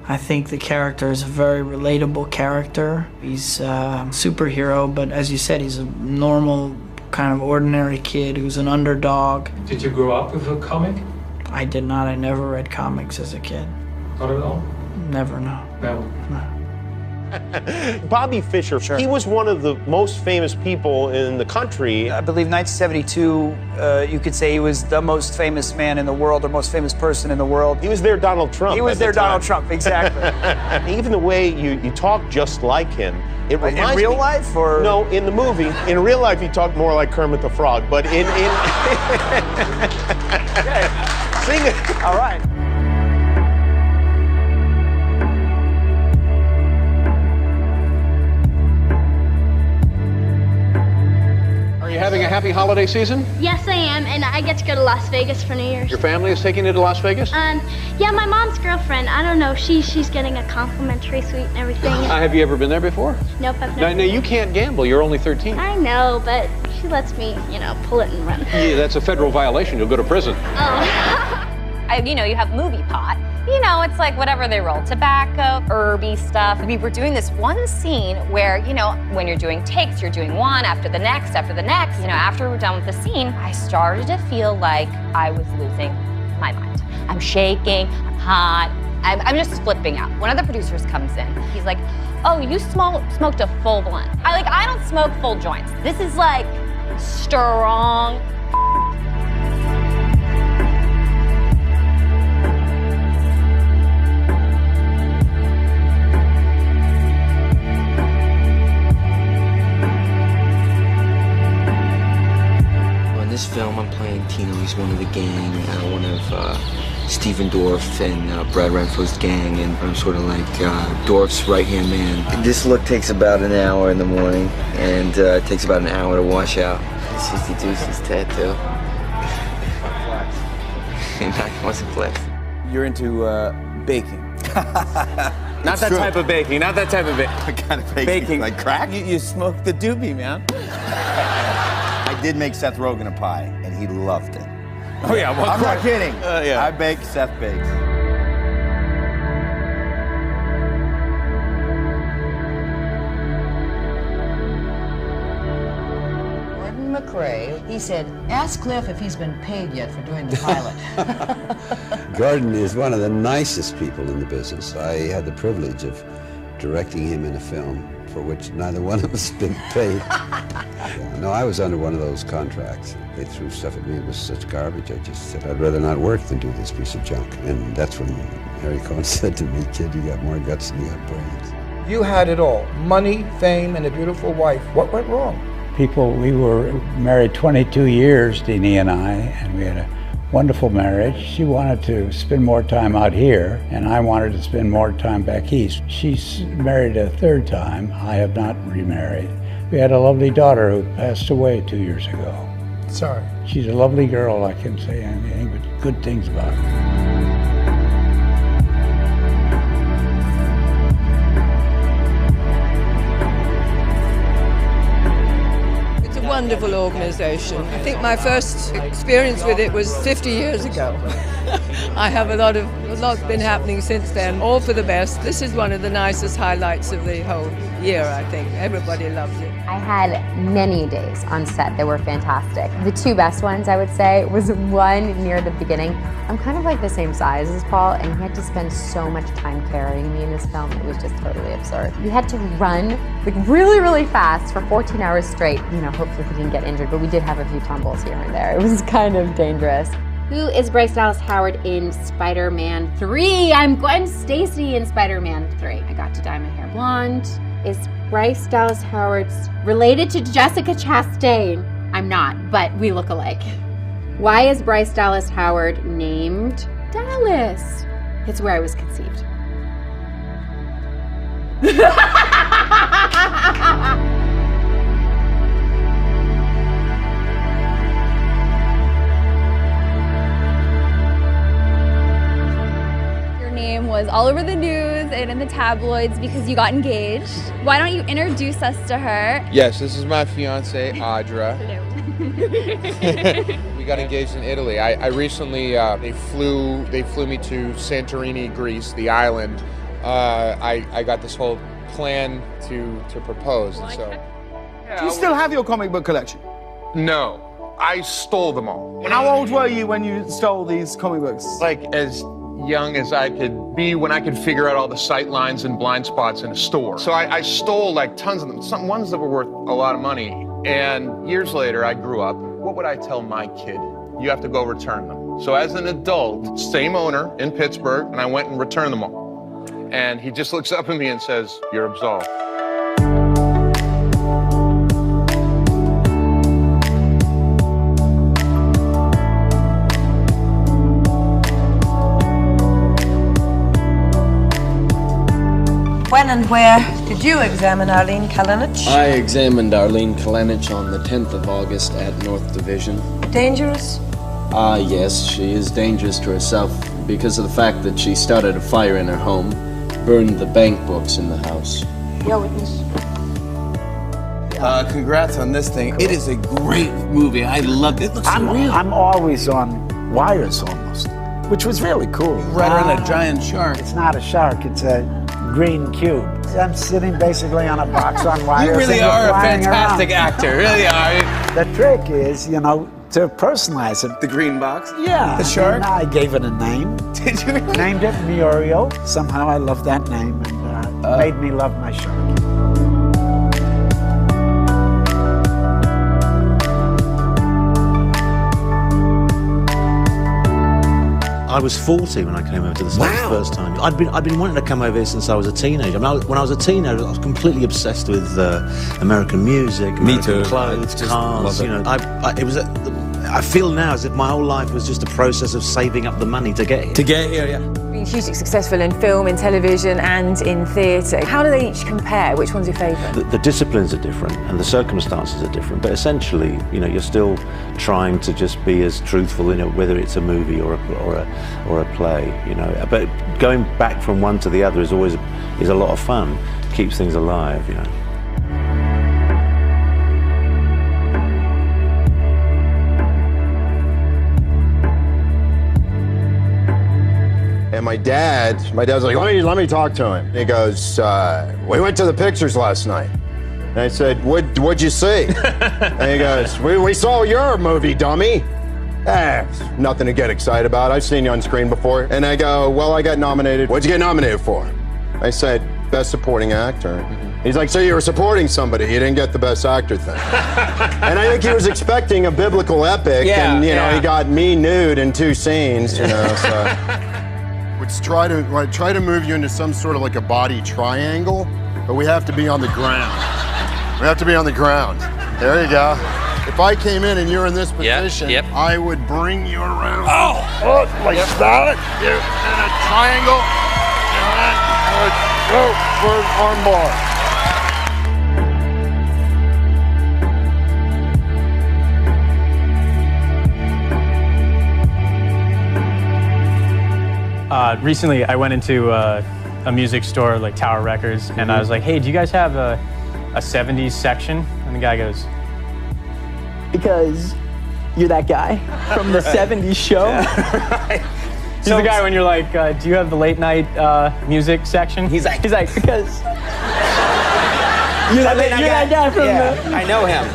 I think the character is a very relatable character. He's a superhero, but as you said, he's a normal, kind of ordinary kid who's an underdog. Did you grow up with a comic? I did not. I never read comics as a kid. Not at all? Never, no. No. Bobby Fischer, sure. He was one of the most famous people in the country. I believe 1972, you could say he was the most famous man in the world, or most famous person in the world. He was their Donald Trump. He was their Donald Trump, exactly. Even the way you talk just like him. It reminds in real life, or? No, in the movie. In real life, he talked more like Kermit the Frog, but in... Okay. Sing it. All right. Are you having a happy holiday season? Yes, I am, and I get to go to Las Vegas for New Year's. Your family is taking you to Las Vegas? Yeah, my mom's girlfriend. I don't know. She's getting a complimentary suite and everything. Have you ever been there before? Nope, I've never. No, you can't gamble. You're only 13. I know, but she lets me, pull it and run. Yeah, that's a federal violation. You'll go to prison. Oh. You have movie pot. It's like whatever they roll, tobacco, herby stuff. We were doing this one scene where, when you're doing takes, you're doing one after the next, after the next. After we're done with the scene, I started to feel like I was losing my mind. I'm shaking, I'm hot, I'm just flipping out. One of the producers comes in. He's like, oh, you smoked a full blunt. I don't smoke full joints. This is like strong. In this film, I'm playing Tino. He's one of the gang, one of Stephen Dorff and Brad Renfro's gang, and I'm sort of like Dorff's right-hand man. This look takes about an hour in the morning, and it takes about an hour to wash out. This is the Deuce's tattoo. It wasn't flex. You're into baking. Not that type of baking, not that type of baking. What kind of baking? Like crack? You smoke the doobie, man. I did make Seth Rogen a pie, and he loved it. Oh yeah, well, I'm not kidding. Yeah. I bake, Seth bakes. Gordon McRae, he said, ask Cliff if he's been paid yet for doing the pilot. Gordon is one of the nicest people in the business. I had the privilege of directing him in a film for which neither one of us been paid. No, I was under one of those contracts. They threw stuff at me. It was such garbage. I just said, I'd rather not work than do this piece of junk. And that's when Harry Cohn said to me, kid, you got more guts than you got brains. You had it all. Money, fame, and a beautiful wife. What went wrong? We were married 22 years, Deanie and I, and we had a wonderful marriage. She wanted to spend more time out here, and I wanted to spend more time back east. She's married a third time. I have not remarried. We had a lovely daughter who passed away 2 years ago. Sorry. She's a lovely girl. I can say anything but good things about her. Wonderful organization. I think my first experience with it was 50 years ago. I have a lot's been happening since then, all for the best. This is one of the nicest highlights of the whole year, I think. Everybody loves it. I had many days on set that were fantastic. The two best ones, I would say, was one near the beginning. I'm kind of like the same size as Paul, and he had to spend so much time carrying me in this film. It was just totally absurd. We had to run like really, really fast for 14 hours straight. Hopefully he didn't get injured, but we did have a few tumbles here and there. It was kind of dangerous. Who is Bryce Dallas Howard in Spider-Man 3? I'm Gwen Stacy in Spider-Man 3. I got to dye my hair blonde. Is Bryce Dallas Howard related to Jessica Chastain? I'm not, but we look alike. Why is Bryce Dallas Howard named Dallas? It's where I was conceived. Name was all over the news and in the tabloids because you got engaged. Why don't you introduce us to her? Yes, this is my fiance, Audra. Hello. We got engaged in Italy. I recently, they flew me to Santorini, Greece, the island, I got this whole plan to propose, and so. Do you still have your comic book collection? No, I stole them all. How old were you when you stole these comic books? Like as young as I could be when I could figure out all the sight lines and blind spots in a store. So I stole like tons of them, some ones that were worth a lot of money. And years later, I grew up. What would I tell my kid? You have to go return them. So as an adult, same owner in Pittsburgh, and I went and returned them all. And he just looks up at me and says, "You're absolved." When and where did you examine Arlene Kalinich? I examined Arlene Kalinich on the 10th of August at North Division. Dangerous? Yes, she is dangerous to herself because of the fact that she started a fire in her home, burned the bank books in the house. Your witness. Congrats on this thing. It is a great movie. I loved it. It looks so real. I'm always on wires almost, which was really cool. Right around a giant shark. It's not a shark, it's a green cube. I'm sitting basically on a box on wires. You really are a fantastic around. actor, really are. The trick is, you know, to personalize it. The green box? Yeah. The shark? And I gave it a name. Did you really? Named it Muriel. Somehow I love that name and made me love my shark. I was 40 when I came over to the States the first time. I'd been wanting to come over here since I was a teenager. I mean, when I was a teenager, I was completely obsessed with American music, American clothes, cars. You know, I feel now as if my whole life was just a process of saving up the money to get here. To get here, yeah. Been hugely successful in film, in television, and in theatre. How do they each compare? Which one's your favourite? The disciplines are different and the circumstances are different, but essentially, you know, you're still trying to just be as truthful in it, whether it's a movie or a play, you know. But going back from one to the other is always a lot of fun. Keeps things alive, you know. And my dad's like, let me talk to him. He goes, we went to the pictures last night. And I said, what'd you see? And he goes, we saw your movie, dummy. Nothing to get excited about. I've seen you on screen before. And I go, well, I got nominated. What'd you get nominated for? I said, Best Supporting Actor. He's like, so you were supporting somebody, you didn't get the Best Actor thing. And I think he was expecting a biblical epic, and you know, he got me nude in 2 scenes, you know, so. Let's try to move you into some sort of like a body triangle, but we have to be on the ground. We have to be on the ground. There you go. If I came in and you're in this position, I would bring you around. Like that. You're in a triangle, and then I would go for an armbar. Recently, I went into a music store like Tower Records, and I was like, hey, do you guys have a 70s section? And the guy goes, because you're that guy from the 70s show. He's the guy when you're like, do you have the late night music section? He's like, because you're that guy from the... I know him.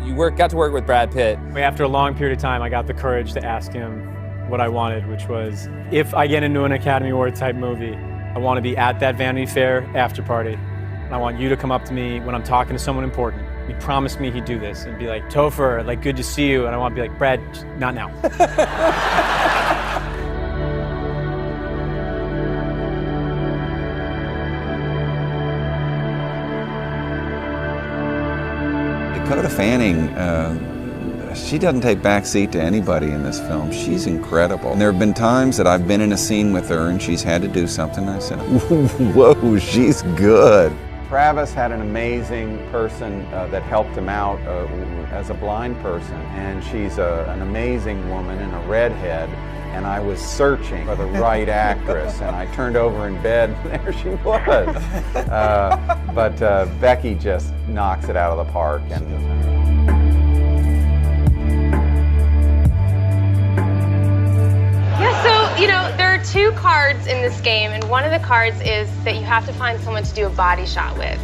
You got to work with Brad Pitt. After a long period of time, I got the courage to ask him what I wanted, which was, if I get into an Academy Award type movie, I want to be at that Vanity Fair after party. And I want you to come up to me when I'm talking to someone important. He promised me he'd do this and be like, Topher, like, good to see you. And I want to be like, Brad, not now. Dakota Fanning, she doesn't take backseat to anybody in this film. She's incredible. And there have been times that I've been in a scene with her and she's had to do something. And I said, whoa, she's good. Travis had an amazing person that helped him out as a blind person. And she's an amazing woman and a redhead. And I was searching for the right actress. And I turned over in bed and there she was. But Becky just knocks it out of the park. Yeah, so, you know, there are 2 cars cards in this game, and one of the cards is that you have to find someone to do a body shot with.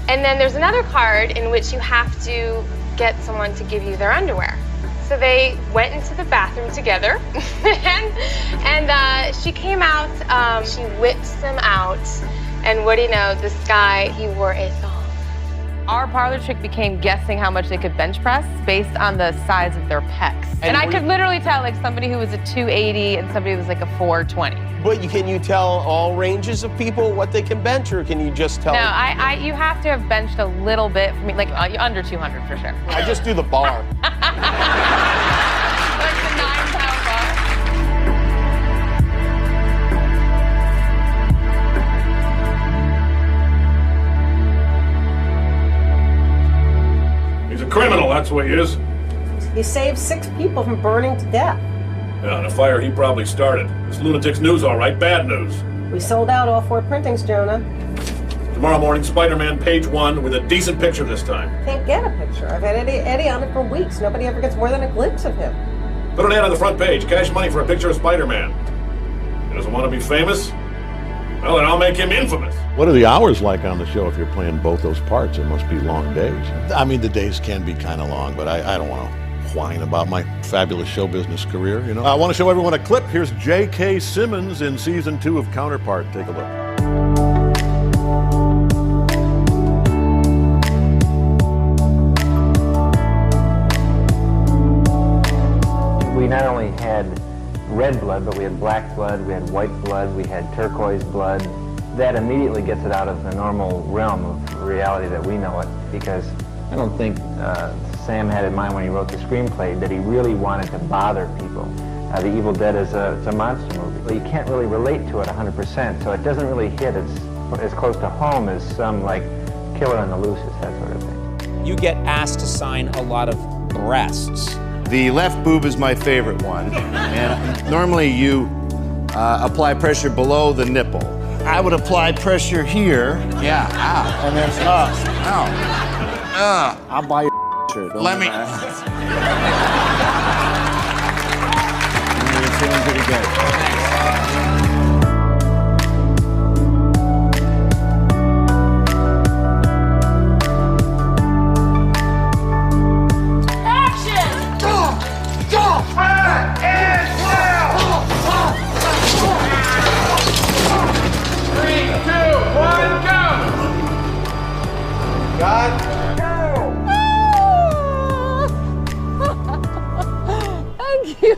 And then there's another card in which you have to get someone to give you their underwear. So they went into the bathroom together, and she came out, she whips him out, and what do you know, this guy, he wore a thong. Our parlor trick became guessing how much they could bench press based on the size of their pecs. And I could literally tell like somebody who was a 280 and somebody who was like a 420. But can you tell all ranges of people what they can bench, or can you just tell? No, you have to have benched a little bit for me, like under 200 for sure. I just do the bar. Like the 9-pound bar. He's a criminal, that's what he is. He saved 6 people from burning to death. Yeah, and a fire he probably started. This lunatic's news, all right, bad news. We sold out all 4 printings, Jonah. Tomorrow morning, Spider-Man page 1 with a decent picture this time. Can't get a picture. I've had Eddie on it for weeks. Nobody ever gets more than a glimpse of him. Put an ad on the front page, cash money for a picture of Spider-Man. He doesn't want to be famous? Well, then I'll make him infamous. What are the hours like on the show if you're playing both those parts? It must be long days. I mean, the days can be kind of long, but I don't want to whine about my fabulous show business career, you know. I want to show everyone a clip. Here's J.K. Simmons in season 2 of Counterpart. Take a look. We not only had red blood, but we had black blood, we had white blood, we had turquoise blood. That immediately gets it out of the normal realm of reality that we know it, because I don't think Sam had in mind when he wrote the screenplay that he really wanted to bother people. The Evil Dead is a monster movie, but you can't really relate to it 100%, so it doesn't really hit as close to home as some like Killer on the Loose, that sort of thing. You get asked to sign a lot of breasts. The left boob is my favorite one, and normally you apply pressure below the nipple. I would apply pressure here. Yeah, ow. And then ow. I'll buy your shirt. Let me. You're feeling pretty good. Thank you.